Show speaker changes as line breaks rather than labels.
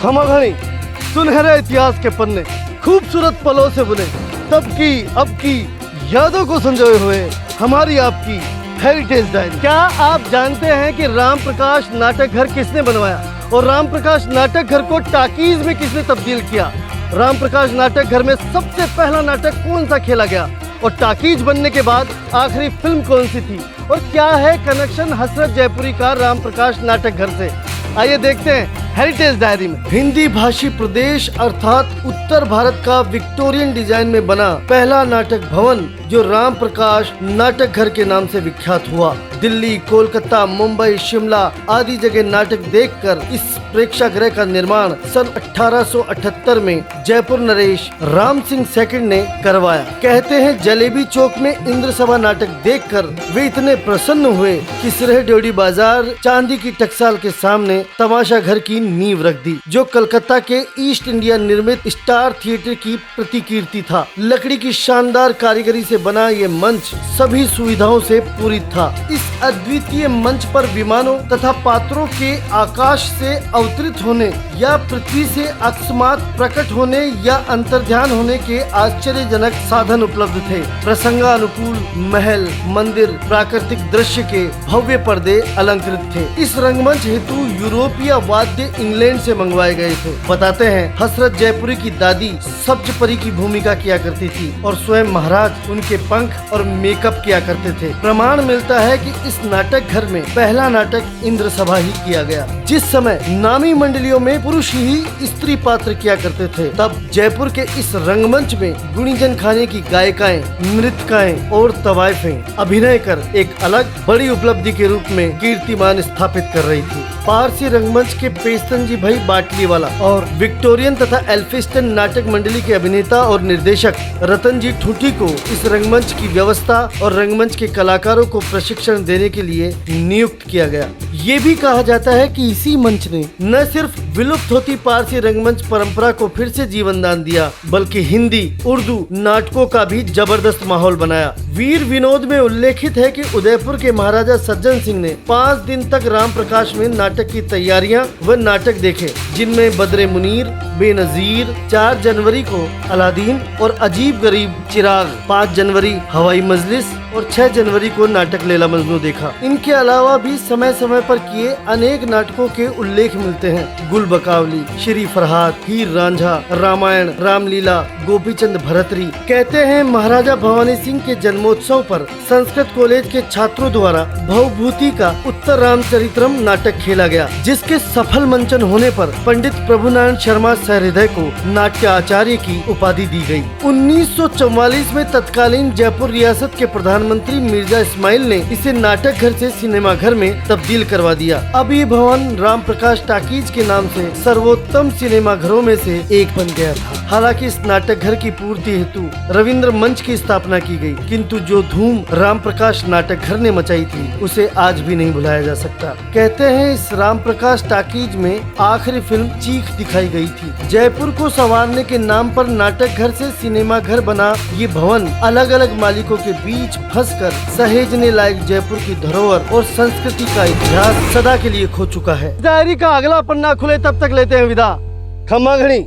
खमाघणी सुनहरे इतिहास के पन्ने खूबसूरत पलों से बुने, तब की अब की यादों को संजोए हुए हमारी आपकी हेरिटेज डायरी। क्या आप जानते हैं कि राम प्रकाश नाटक घर किसने बनवाया और राम प्रकाश नाटक घर को टाकीज में किसने तब्दील किया? राम प्रकाश नाटक घर में सबसे पहला नाटक कौन सा खेला गया और टाकीज बनने के बाद आखिरी फिल्म कौन सी थी? और क्या है कनेक्शन हसरत जयपुरी का राम प्रकाश नाटक घर से? आइए देखते हैं हेरिटेज डायरी में। हिंदी भाषी प्रदेश अर्थात उत्तर भारत का विक्टोरियन डिजाइन में बना पहला नाटक भवन जो राम प्रकाश नाटक घर के नाम से विख्यात हुआ। दिल्ली, कोलकाता, मुंबई, शिमला आदि जगह नाटक देखकर इस प्रेक्षागृह का निर्माण सन 1878 में जयपुर नरेश राम सिंह सेकंड ने करवाया। कहते हैं जलेबी चौक में इंद्र सभा नाटक देखकर वे इतने प्रसन्न हुए कि सिरह ड्योढ़ी बाजार चांदी की टकसाल के सामने तमाशा घर की नींव रख दी, जो कलकत्ता के ईस्ट इंडिया निर्मित स्टार थिएटर की प्रतिकीर्ति था। लकड़ी की शानदार कारीगरी से बना ये मंच सभी सुविधाओं से पूरित था। इस अद्वितीय मंच पर विमानों तथा पात्रों के आकाश से अवतरित होने या पृथ्वी से अकस्मात प्रकट होने या अंतर्ध्यान होने के आश्चर्यजनक साधन उपलब्ध थे। प्रसंगानुकूल महल, मंदिर, प्राकृतिक दृश्य के भव्य पर्दे अलंकृत थे। इस रंगमंच हेतु यूरोपीय वाद्य इंग्लैंड से मंगवाए गए थे। बताते हैं हसरत जयपुरी की दादी सब्ज परी की भूमिका किया करती थी और स्वयं महाराज उनके पंख और मेकअप किया करते थे। प्रमाण मिलता है कि इस नाटक घर में पहला नाटक इंद्र सभा ही किया गया। जिस समय नामी मंडलियों में पुरुष ही स्त्री पात्र किया करते थे, तब जयपुर के इस रंगमंच में गुणीजन खाने की गायिकाएं, नृत्यकाएं और तवाइफें अभिनय कर एक अलग बड़ी उपलब्धि के रूप में कीर्तिमान स्थापित कर रही थी। पारसी रंगमंच के पेस्तनजी भाई बाटलीवाला और विक्टोरियन तथा एल्फिस्टन नाटक मंडली के अभिनेता और निर्देशक रतन जी ठूठी को इस रंगमंच की व्यवस्था और रंगमंच के कलाकारों को प्रशिक्षण देने के लिए नियुक्त किया गया। ये भी कहा जाता है कि इसी मंच ने न सिर्फ विलुप्त होती पारसी रंगमंच परंपरा को फिर से जीवन दान दिया, बल्कि हिंदी, उर्दू नाटकों का भी जबरदस्त माहौल बनाया। वीर विनोद में उल्लेखित है कि उदयपुर के महाराजा सज्जन सिंह ने 5 दिन तक राम प्रकाश में नाटक की तैयारियां व नाटक देखे, जिनमें बदरे मुनीर, बेनजीर, 4 जनवरी को अलादीन और अजीब गरीब चिराग, 5 जनवरी हवाई मजलिस और 6 जनवरी को नाटक लैला मजनू देखा। इनके अलावा भी समय समय पर किए अनेक नाटकों के उल्लेख मिलते हैं। गुल बकावली, श्री फरहाद, हीर रांझा, रामायण, रामलीला, गोपीचंद भरतरी। कहते हैं महाराजा भवानी सिंह के जन्मोत्सव पर संस्कृत कॉलेज के छात्रों द्वारा भवभूति का उत्तर रामचरित्रम नाटक खेला गया, जिसके सफल मंचन होने पर पंडित प्रभुनारायण शर्मा सहृदय को नाट्य आचार्य की उपाधि दी गई। 1944 में तत्कालीन जयपुर रियासत के प्रधानमंत्री मिर्जा इस्माइल ने इसे नाटक घर से सिनेमा घर में तब्दील करवा दिया। अब ये भवन राम प्रकाश टाकीज के नाम से सर्वोत्तम सिनेमा घरों में से एक बन गया था। हालांकि इस नाटक घर की पूर्ति हेतु रविंद्र मंच की स्थापना की गई, किंतु जो धूम राम प्रकाश नाटक घर ने मचाई थी उसे आज भी नहीं भुलाया जा सकता। कहते हैं इस राम प्रकाश टाकीज में आखिरी फिल्म चीख दिखाई गई थी। जयपुर को संवारने के नाम पर नाटक घर से सिनेमा घर बना ये भवन अलग अलग मालिकों के बीच फंसकर सहेजने लायक जयपुर की धरोहर और संस्कृति का इतिहास सदा के लिए खो चुका है। डायरी का अगला पन्ना खुले तब तक लेते हैं विदा। खमाघणी।